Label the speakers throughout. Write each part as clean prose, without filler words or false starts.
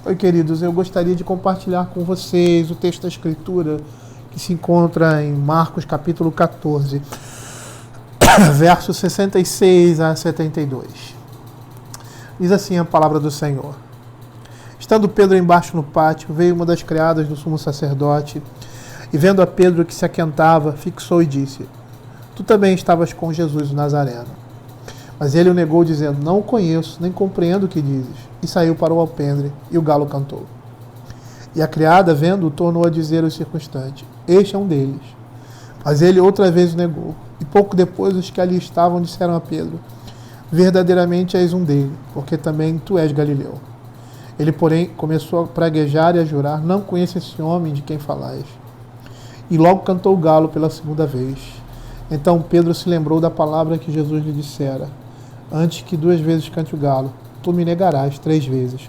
Speaker 1: Oi, queridos, eu gostaria de compartilhar com vocês o texto da Escritura que se encontra em Marcos capítulo 14, versos 66 a 72. Diz assim a palavra do Senhor. Estando Pedro embaixo no pátio, veio uma das criadas do sumo sacerdote e, vendo a Pedro que se aquentava, fixou e disse: Tu também estavas com Jesus o Nazareno. Mas ele o negou, dizendo: Não o conheço, nem compreendo o que dizes. E saiu para o alpendre, e o galo cantou. E a criada, vendo-o, tornou a dizer aos circunstantes: Este é um deles. Mas ele outra vez o negou. E pouco depois os que ali estavam disseram a Pedro: Verdadeiramente és um deles, porque também tu és Galileu. Ele, porém, começou a praguejar e a jurar: Não conheço esse homem de quem falais. E logo cantou o galo pela segunda vez. Então Pedro se lembrou da palavra que Jesus lhe dissera: Antes que 2 vezes cante o galo, tu me negarás 3 vezes.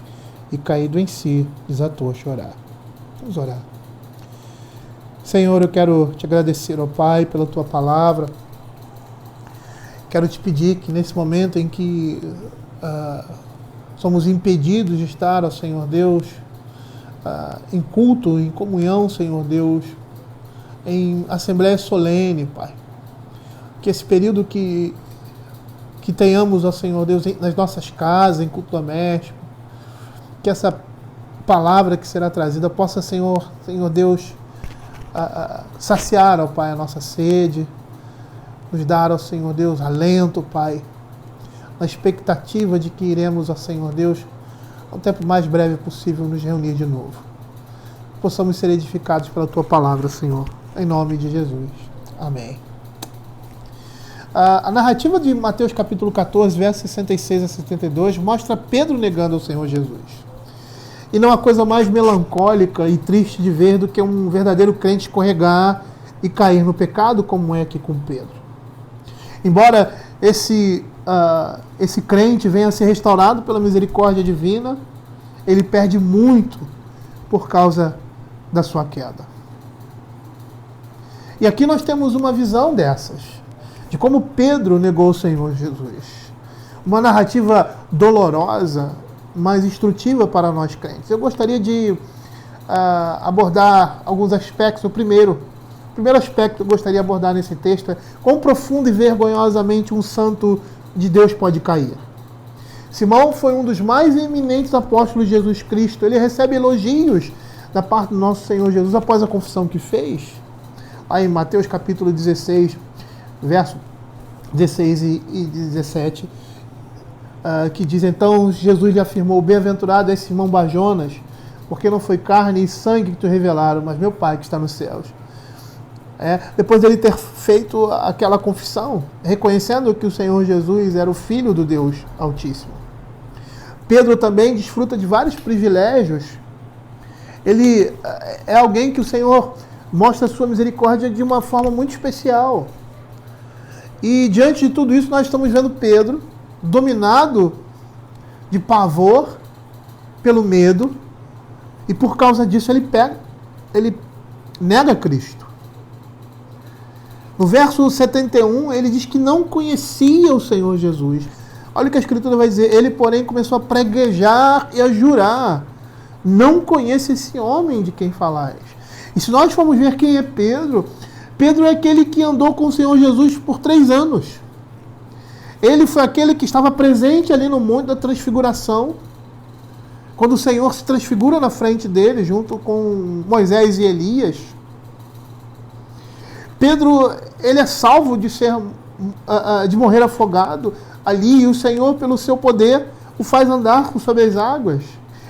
Speaker 1: E caído em si, desatou a chorar. Vamos orar. Senhor, eu quero te agradecer, ó Pai, pela tua palavra. Quero te pedir que nesse momento em que somos impedidos de estar, ó Senhor Deus, em culto, em comunhão, Senhor Deus, em assembleia solene, Pai, que esse período que tenhamos, ó Senhor Deus, nas nossas casas, em culto doméstico, que essa palavra que será trazida possa, Senhor Deus, saciar, ó Pai, a nossa sede, nos dar, ó Senhor Deus, alento, Pai, na expectativa de que iremos, ó Senhor Deus, ao tempo mais breve possível nos reunir de novo. Possamos ser edificados pela tua palavra, Senhor, em nome de Jesus. Amém. A narrativa de Mateus capítulo 14, versos 66 a 72, mostra Pedro negando ao Senhor Jesus. E não há coisa mais melancólica e triste de ver do que um verdadeiro crente escorregar e cair no pecado, como é aqui com Pedro. Embora esse crente venha a ser restaurado pela misericórdia divina, ele perde muito por causa da sua queda. E aqui nós temos uma visão dessas, de como Pedro negou o Senhor Jesus. Uma narrativa dolorosa, mas instrutiva para nós crentes. Eu gostaria de abordar alguns aspectos. O primeiro aspecto que eu gostaria de abordar nesse texto é quão profundo e vergonhosamente um santo de Deus pode cair. Simão foi um dos mais eminentes apóstolos de Jesus Cristo. Ele recebe elogios da parte do nosso Senhor Jesus após a confissão que fez. Aí em Mateus capítulo 16, verso 16 e 17, que diz: Então Jesus lhe afirmou: Bem-aventurado és Simão Barjonas, porque não foi carne e sangue que te revelaram, mas meu Pai que está nos céus. Depois dele ter feito aquela confissão, reconhecendo que o Senhor Jesus era o Filho do Deus Altíssimo. Pedro também desfruta de vários privilégios. Ele é alguém que o Senhor mostra a sua misericórdia de uma forma muito especial. E diante de tudo isso, nós estamos vendo Pedro dominado de pavor, pelo medo, e por causa disso ele nega Cristo. No verso 71, ele diz que não conhecia o Senhor Jesus. Olha o que a Escritura vai dizer: ele, porém, começou a praguejar e a jurar: Não conheço esse homem de quem falais. E se nós formos ver quem é Pedro, Pedro é aquele que andou com o Senhor Jesus por 3 anos. Ele foi aquele que estava presente ali no Monte da Transfiguração, quando o Senhor se transfigura na frente dele, junto com Moisés e Elias. Pedro, ele é salvo de morrer afogado ali, e o Senhor, pelo seu poder, o faz andar sobre as águas.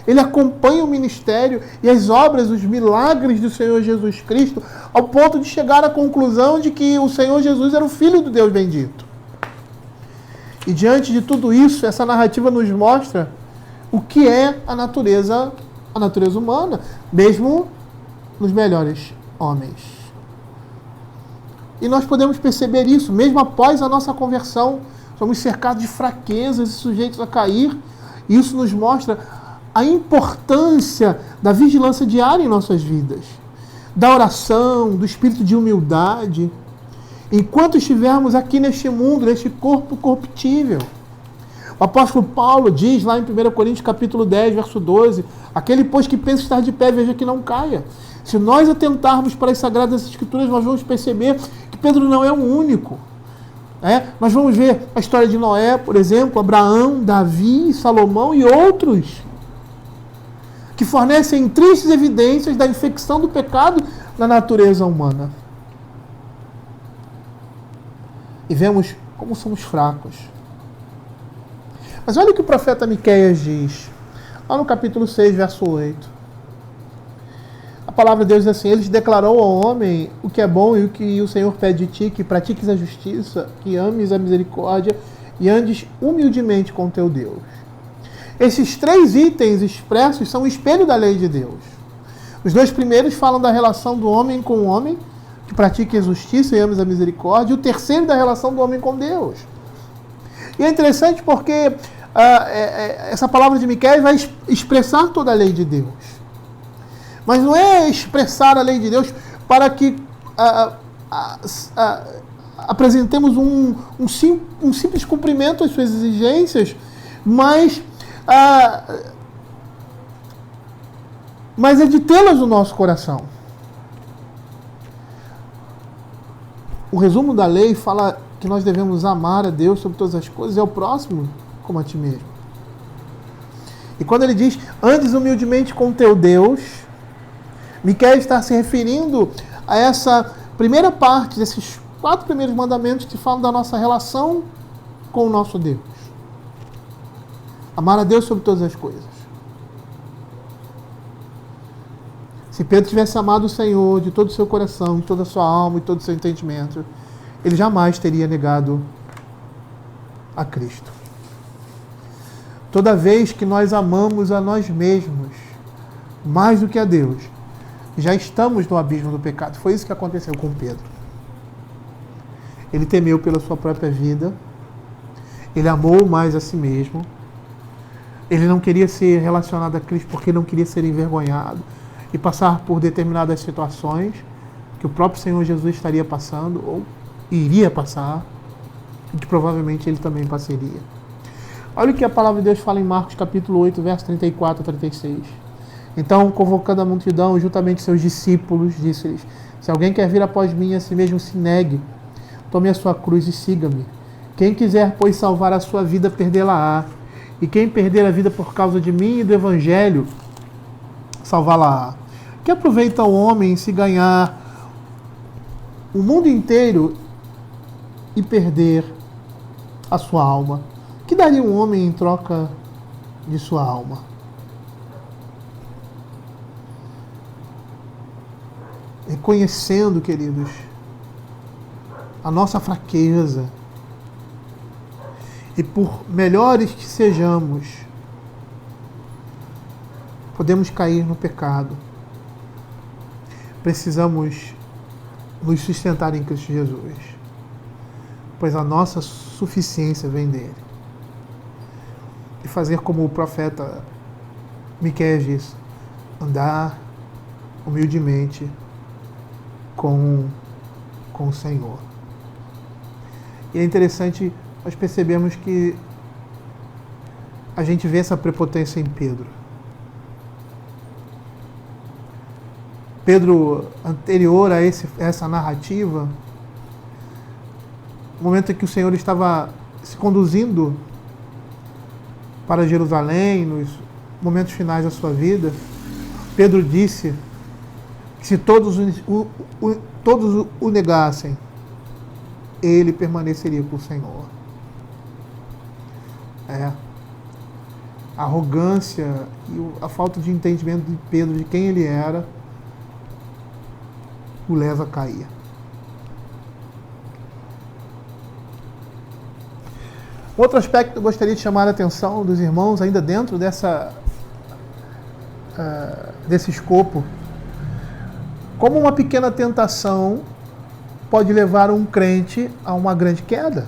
Speaker 1: Ele acompanha o ministério e as obras, os milagres do Senhor Jesus Cristo, ao ponto de chegar à conclusão de que o Senhor Jesus era o Filho do Deus bendito. E diante de tudo isso, essa narrativa nos mostra o que é a natureza humana, mesmo nos melhores homens. E nós podemos perceber isso, mesmo após a nossa conversão, somos cercados de fraquezas e sujeitos a cair. E isso nos mostra a importância da vigilância diária em nossas vidas, da oração, do espírito de humildade, enquanto estivermos aqui neste mundo, neste corpo corruptível. O apóstolo Paulo diz lá em 1 Coríntios capítulo 10, verso 12, aquele, pois, que pensa estar de pé, veja que não caia. Se nós atentarmos para as Sagradas Escrituras, nós vamos perceber que Pedro não é o único. Nós vamos ver a história de Noé, por exemplo, Abraão, Davi, Salomão e outros, que fornecem tristes evidências da infecção do pecado na natureza humana. E vemos como somos fracos. Mas olha o que o profeta Miqueias diz, lá no capítulo 6, verso 8. A palavra de Deus diz assim: Ele declarou ao homem o que é bom e o que o Senhor pede de ti, que pratiques a justiça, que ames a misericórdia e andes humildemente com teu Deus. Esses 3 itens expressos são o espelho da lei de Deus. Os 2 primeiros falam da relação do homem com o homem, que pratique a justiça e ames a misericórdia, e o terceiro da relação do homem com Deus. E é interessante porque essa palavra de Miqueias vai expressar toda a lei de Deus. Mas não é expressar a lei de Deus para que apresentemos um simples cumprimento às suas exigências, mas é de tê-las no nosso coração. O resumo da lei fala que nós devemos amar a Deus sobre todas as coisas e ao próximo como a ti mesmo. E quando ele diz, andes humildemente com teu Deus, Miqueias está se referindo a essa primeira parte desses 4 primeiros mandamentos que falam da nossa relação com o nosso Deus. Amar a Deus sobre todas as coisas. Se Pedro tivesse amado o Senhor de todo o seu coração, de toda a sua alma e todo o seu entendimento, ele jamais teria negado a Cristo. Toda vez que nós amamos a nós mesmos mais do que a Deus, já estamos no abismo do pecado. Foi isso que aconteceu com Pedro. Ele temeu pela sua própria vida, ele amou mais a si mesmo, ele não queria ser relacionado a Cristo porque não queria ser envergonhado e passar por determinadas situações que o próprio Senhor Jesus estaria passando ou iria passar e que provavelmente ele também passaria. Olha o que a palavra de Deus fala em Marcos capítulo 8, verso 34 a 36. Então, convocando a multidão, juntamente seus discípulos, disse-lhes: se alguém quer vir após mim, a si mesmo se negue, tome a sua cruz e siga-me. Quem quiser, pois, salvar a sua vida, perdê-la-á. E quem perder a vida por causa de mim e do Evangelho, salvá-la-á. Que aproveita o homem se ganhar o mundo inteiro e perder a sua alma? Que daria um homem em troca de sua alma? Reconhecendo, queridos, a nossa fraqueza, e por melhores que sejamos, podemos cair no pecado. Precisamos nos sustentar em Cristo Jesus, pois a nossa suficiência vem dele. E fazer como o profeta Miqueias diz: andar humildemente com o Senhor. E é interessante nós percebemos que a gente vê essa prepotência em Pedro. Pedro, anterior a essa narrativa, no momento em que o Senhor estava se conduzindo para Jerusalém, nos momentos finais da sua vida, Pedro disse que se todos o negassem, ele permaneceria com o Senhor. A arrogância e a falta de entendimento de Pedro de quem ele era o leva a cair. Outro aspecto que eu gostaria de chamar a atenção dos irmãos, ainda dentro desse escopo, como uma pequena tentação pode levar um crente a uma grande queda.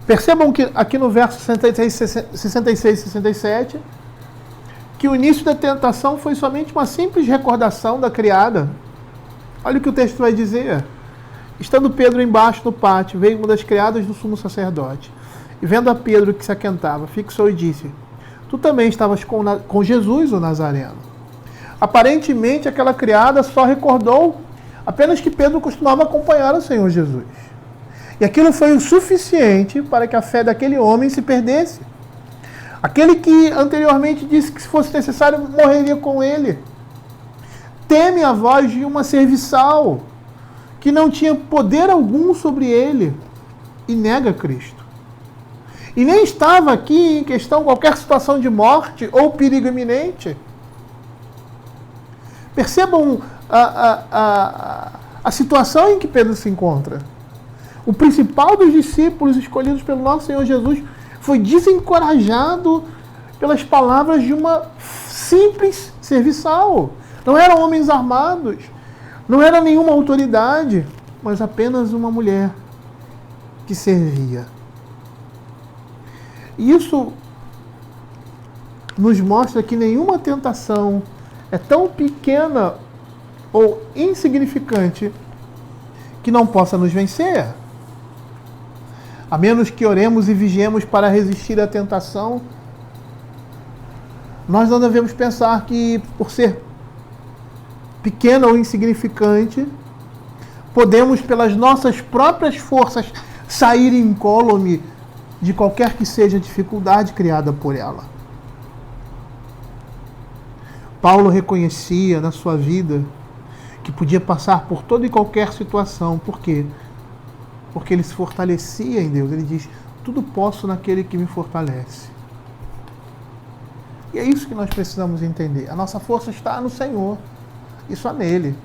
Speaker 1: Percebam que aqui no verso 66 e 67, que o início da tentação foi somente uma simples recordação da criada. Olha o que o texto vai dizer. Estando Pedro embaixo no pátio, veio uma das criadas do sumo sacerdote. e vendo a Pedro que se aquentava, fixou e disse: tu também estavas com Jesus, o Nazareno. Aparentemente, aquela criada só recordou apenas que Pedro costumava acompanhar o Senhor Jesus. E aquilo foi o suficiente para que a fé daquele homem se perdesse. Aquele que anteriormente disse que, se fosse necessário, morreria com ele, teme a voz de uma serviçal que não tinha poder algum sobre ele e nega Cristo. E nem estava aqui em questão qualquer situação de morte ou perigo iminente. Percebam a situação em que Pedro se encontra. O principal dos discípulos escolhidos pelo nosso Senhor Jesus foi desencorajado pelas palavras de uma simples serviçal. Não eram homens armados, não era nenhuma autoridade, mas apenas uma mulher que servia. E isso nos mostra que nenhuma tentação é tão pequena ou insignificante que não possa nos vencer. A menos que oremos e vigiemos para resistir à tentação, nós não devemos pensar que, por ser pequena ou insignificante, podemos, pelas nossas próprias forças, sair incólume de qualquer que seja a dificuldade criada por ela. Paulo reconhecia na sua vida que podia passar por toda e qualquer situação. Por quê? Porque ele se fortalecia em Deus. Ele diz: tudo posso naquele que me fortalece. E é isso que nós precisamos entender. A nossa força está no Senhor e só nele.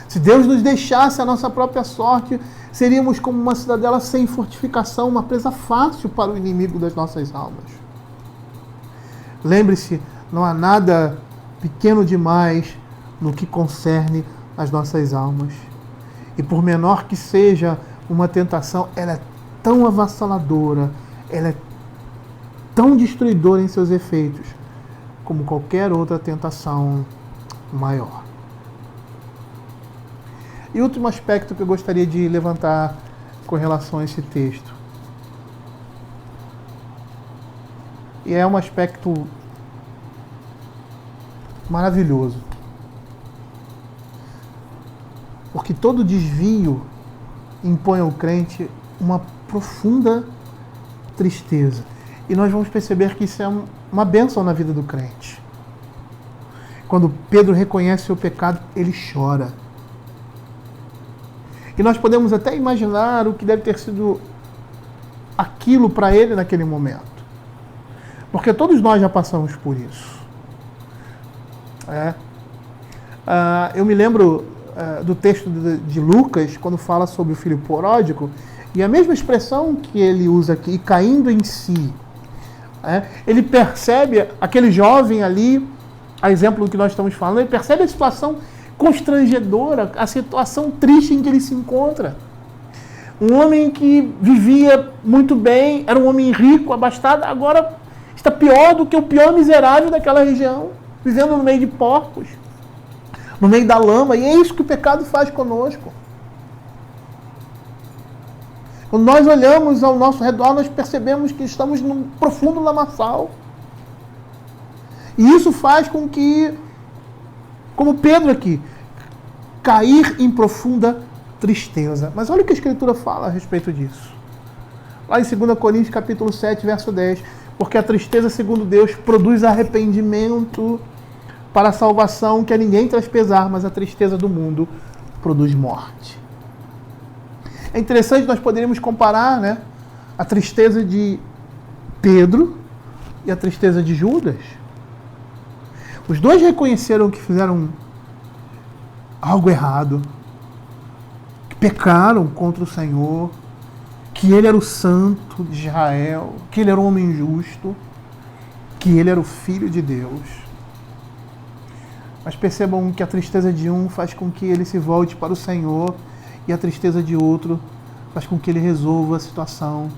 Speaker 1: Se Deus nos deixasse a nossa própria sorte, seríamos como uma cidadela sem fortificação, uma presa fácil para o inimigo das nossas almas. Lembre-se, não há nada pequeno demais no que concerne as nossas almas. E por menor que seja uma tentação, ela é tão avassaladora, ela é tão destruidora em seus efeitos, como qualquer outra tentação maior. E último aspecto que eu gostaria de levantar com relação a esse texto. E é um aspecto maravilhoso. Porque todo desvio impõe ao crente uma profunda tristeza. E nós vamos perceber que isso é uma bênção na vida do crente. Quando Pedro reconhece o pecado, ele chora. E nós podemos até imaginar o que deve ter sido aquilo para ele naquele momento. Porque todos nós já passamos por isso. Eu me lembro do texto de Lucas, quando fala sobre o filho pródigo, e a mesma expressão que ele usa aqui, caindo em si. Ele percebe aquele jovem ali, a exemplo do que nós estamos falando, ele percebe a situação constrangedora, a situação triste em que ele se encontra. Um homem que vivia muito bem, era um homem rico, abastado, agora está pior do que o pior miserável daquela região, vivendo no meio de porcos, no meio da lama. E é isso que o pecado faz conosco. Quando nós olhamos ao nosso redor, nós percebemos que estamos num profundo lamaçal. E isso faz com que, como Pedro aqui, cair em profunda tristeza. Mas olha o que a Escritura fala a respeito disso. Lá em 2 Coríntios capítulo 7, verso 10. Porque a tristeza, segundo Deus, produz arrependimento para a salvação que a ninguém traz pesar, mas a tristeza do mundo produz morte. É interessante, nós poderíamos comparar, a tristeza de Pedro e a tristeza de Judas. Os dois reconheceram que fizeram algo errado, que pecaram contra o Senhor, que ele era o santo de Israel, que ele era um homem justo, que ele era o Filho de Deus. Mas percebam que a tristeza de um faz com que ele se volte para o Senhor e a tristeza de outro faz com que ele resolva a situação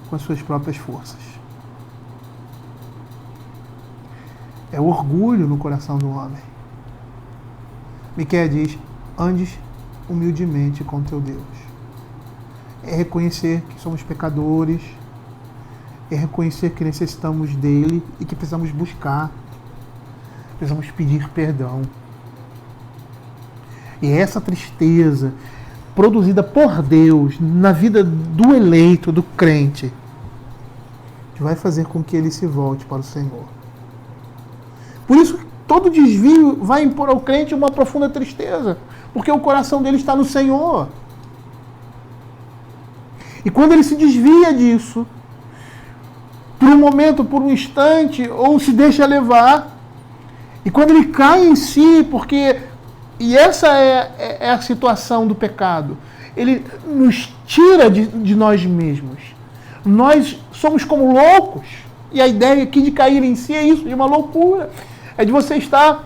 Speaker 1: com as suas próprias forças. É o orgulho no coração do homem. Miqueias diz: andes humildemente com teu Deus. É reconhecer que somos pecadores, é reconhecer que necessitamos dele e que precisamos buscar, precisamos pedir perdão. E é essa tristeza produzida por Deus na vida do eleito, do crente, que vai fazer com que ele se volte para o Senhor. Por isso, todo desvio vai impor ao crente uma profunda tristeza, porque o coração dele está no Senhor. E quando ele se desvia disso, por um momento, por um instante, ou se deixa levar, e quando ele cai em si, porque... E essa é a situação do pecado. Ele nos tira de nós mesmos. Nós somos como loucos. E a ideia aqui de cair em si é isso, de uma loucura. É de você estar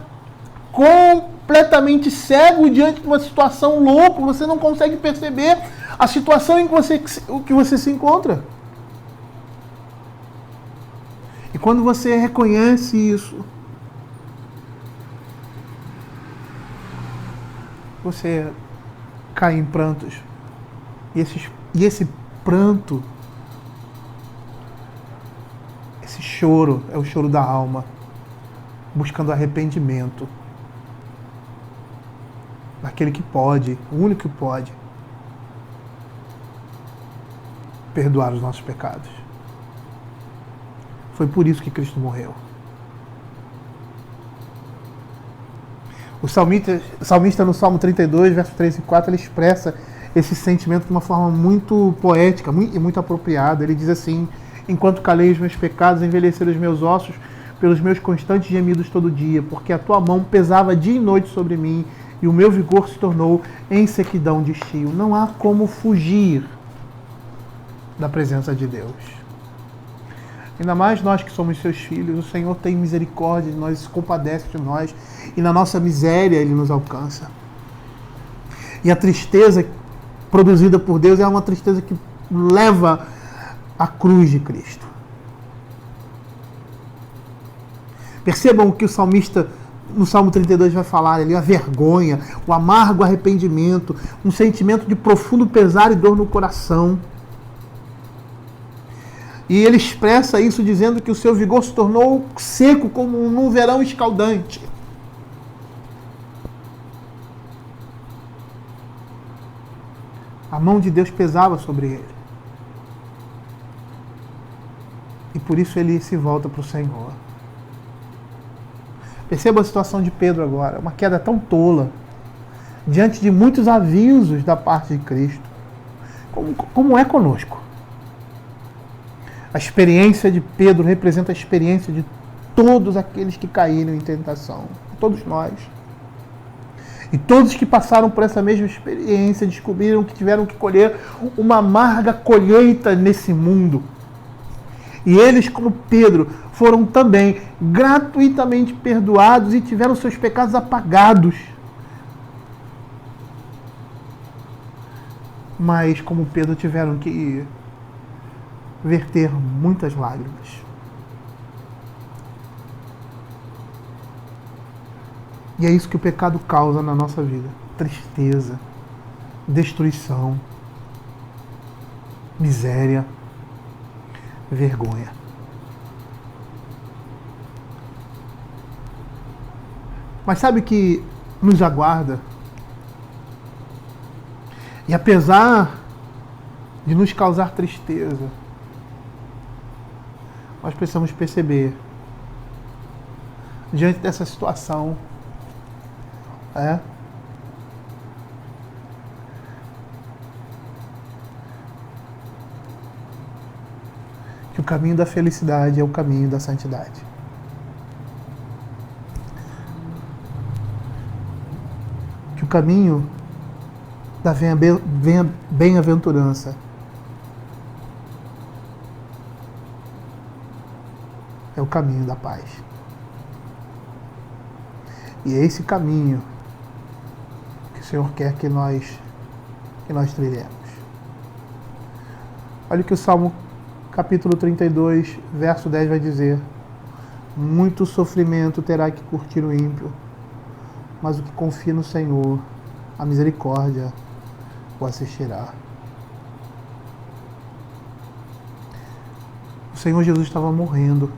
Speaker 1: completamente cego diante de uma situação louca. Você não consegue perceber a situação em que você se encontra. E quando você reconhece isso, você cai em prantos. E esse pranto, esse choro, é o choro da alma, buscando arrependimento daquele que pode, o único que pode, perdoar os nossos pecados. Foi por isso que Cristo morreu. O salmista no Salmo 32, versos 3 e 4, ele expressa esse sentimento de uma forma muito poética e muito apropriada. Ele diz assim: enquanto calei os meus pecados, envelheceram os meus ossos pelos meus constantes gemidos todo dia, porque a tua mão pesava dia e noite sobre mim, e o meu vigor se tornou em sequidão de estio. Não há como fugir da presença de Deus. Ainda mais nós que somos seus filhos, o Senhor tem misericórdia de nós, se compadece de nós, e na nossa miséria Ele nos alcança. E a tristeza produzida por Deus é uma tristeza que leva à cruz de Cristo. Percebam o que o salmista no Salmo 32 vai falar ali: a vergonha, o amargo arrependimento, um sentimento de profundo pesar e dor no coração. E ele expressa isso dizendo que o seu vigor se tornou seco como num verão escaldante. A mão de Deus pesava sobre ele. E por isso ele se volta para o Senhor. Perceba a situação de Pedro agora. Uma queda tão tola, diante de muitos avisos da parte de Cristo. Como é conosco. A experiência de Pedro representa a experiência de todos aqueles que caíram em tentação. Todos nós. E todos que passaram por essa mesma experiência descobriram que tiveram que colher uma amarga colheita nesse mundo. E eles, como Pedro, foram também gratuitamente perdoados e tiveram seus pecados apagados. Mas, como Pedro, tiveram que verter muitas lágrimas. E é isso que o pecado causa na nossa vida: tristeza, destruição, miséria, vergonha. Mas sabe o que nos aguarda? E apesar de nos causar tristeza, nós precisamos perceber, diante dessa situação, que o caminho da felicidade é o caminho da santidade. Que o caminho da bem-aventurança é o caminho da paz. E é esse caminho que o Senhor quer que nós trilhemos. Olha o que o Salmo capítulo 32, verso 10 vai dizer: muito sofrimento terá que curtir o ímpio, mas o que confia no Senhor, a misericórdia o assistirá. Senhor Jesus estava morrendo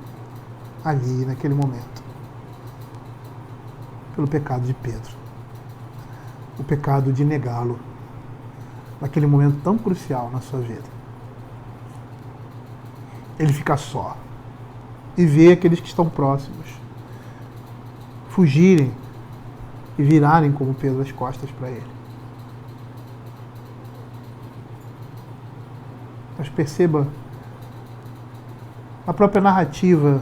Speaker 1: ali, naquele momento, pelo pecado de Pedro. O pecado de negá-lo, naquele momento tão crucial na sua vida. Ele fica só e vê aqueles que estão próximos fugirem e virarem como Pedro as costas para ele. Mas perceba a própria narrativa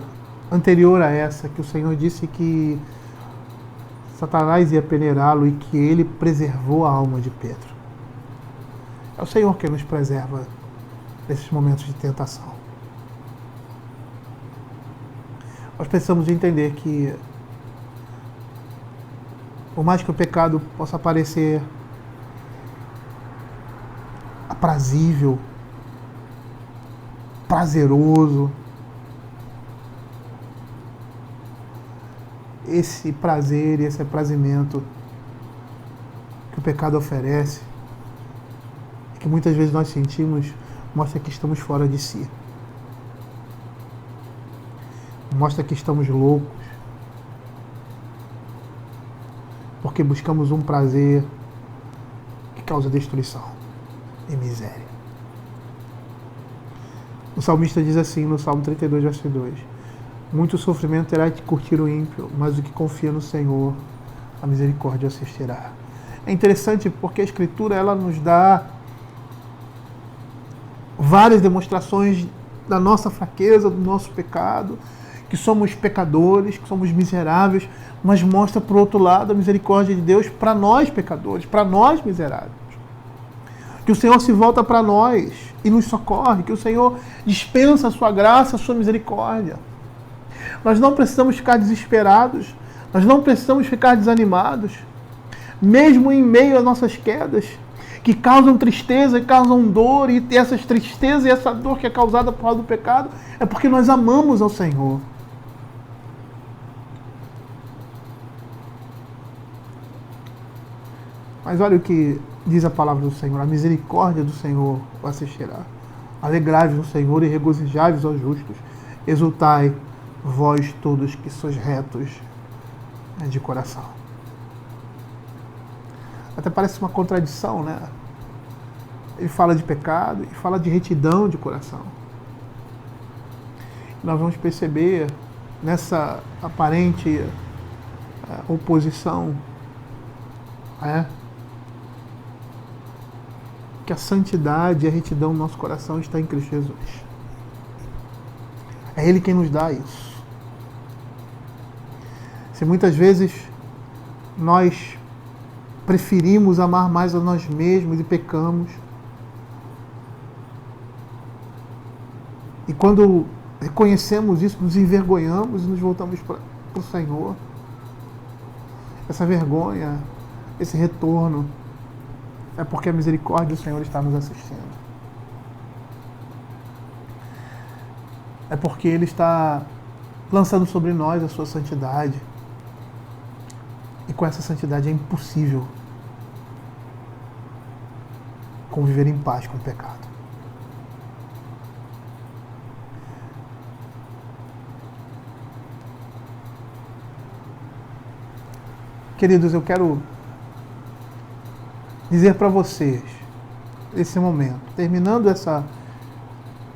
Speaker 1: anterior a essa, que o Senhor disse que Satanás ia peneirá-lo e que ele preservou a alma de Pedro. É o Senhor que nos preserva nesses momentos de tentação. Nós precisamos entender que, por mais que o pecado possa parecer aprazível, prazeroso, esse prazer e esse aprazimento que o pecado oferece, que muitas vezes nós sentimos, mostra que estamos fora de si. Mostra que estamos loucos, porque buscamos um prazer que causa destruição e miséria. O salmista diz assim no Salmo 32, verso 2: muito sofrimento terá de curtir o ímpio, mas o que confia no Senhor, a misericórdia assistirá. É interessante porque a Escritura ela nos dá várias demonstrações da nossa fraqueza, do nosso pecado, que somos pecadores, que somos miseráveis, mas mostra, por outro lado, a misericórdia de Deus para nós pecadores, para nós miseráveis. Que o Senhor se volta para nós e nos socorre, que o Senhor dispensa a sua graça, a sua misericórdia. Nós não precisamos ficar desesperados, nós não precisamos ficar desanimados, mesmo em meio às nossas quedas, que causam tristeza e causam dor, e essas tristezas e essa dor que é causada por causa do pecado, é porque nós amamos ao Senhor. Mas olha o que diz a palavra do Senhor: a misericórdia do Senhor o assistirá. Alegrai-vos no Senhor e regozijai-vos aos justos. Exultai, vós todos que sois retos de coração. Até parece uma contradição, né? Ele fala de pecado e fala de retidão de coração. Nós vamos perceber nessa aparente oposição que a santidade e a retidão do nosso coração está em Cristo Jesus. É Ele quem nos dá isso. Se muitas vezes nós preferimos amar mais a nós mesmos e pecamos, e quando reconhecemos isso, nos envergonhamos e nos voltamos para o Senhor, essa vergonha, esse retorno, é porque a misericórdia do Senhor está nos assistindo. É porque Ele está lançando sobre nós a sua santidade. E com essa santidade é impossível conviver em paz com o pecado. Queridos, eu quero dizer para vocês, nesse momento, terminando essa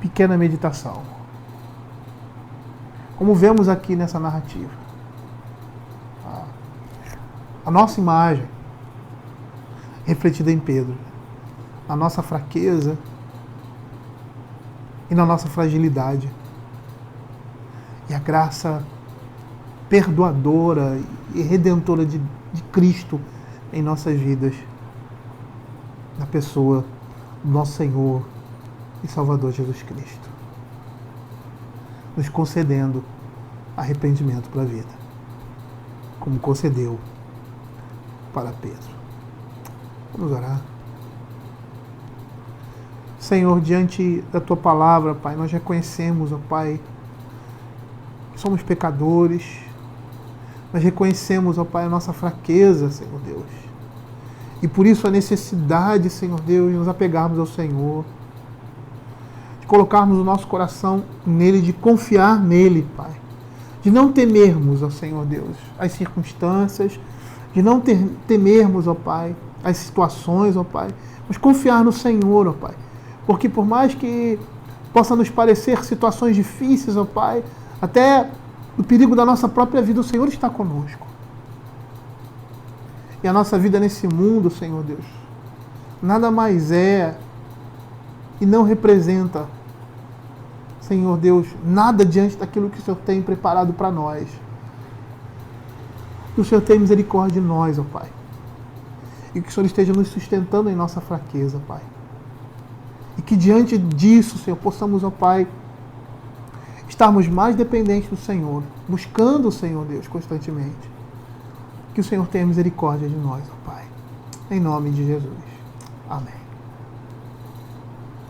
Speaker 1: pequena meditação, como vemos aqui nessa narrativa, a nossa imagem refletida em Pedro, na nossa fraqueza e na nossa fragilidade, e a graça perdoadora e redentora de Cristo em nossas vidas, na pessoa do nosso Senhor e Salvador Jesus Cristo, nos concedendo arrependimento para a vida, como concedeu para Pedro. Vamos orar. Senhor, diante da Tua palavra, Pai, nós reconhecemos, ó Pai, que somos pecadores. Nós reconhecemos, ó Pai, a nossa fraqueza, Senhor Deus. E por isso a necessidade, Senhor Deus, de nos apegarmos ao Senhor, de de colocarmos o nosso coração nele, de confiar nele, Pai. De não temermos, ó Senhor Deus, as circunstâncias, de não temermos, ó Pai, as situações, ó Pai, mas confiar no Senhor, ó Pai. Porque por mais que possa nos parecer situações difíceis, ó Pai, até o perigo da nossa própria vida, o Senhor está conosco. E a nossa vida nesse mundo, Senhor Deus, nada mais é e não representa, Senhor Deus, nada diante daquilo que o Senhor tem preparado para nós. Que o Senhor tenha misericórdia de nós, ó Pai. E que o Senhor esteja nos sustentando em nossa fraqueza, Pai. E que diante disso, Senhor, possamos, ó Pai, estarmos mais dependentes do Senhor, buscando o Senhor, Deus, constantemente. Que o Senhor tenha misericórdia de nós, ó Pai. Em nome de Jesus. Amém.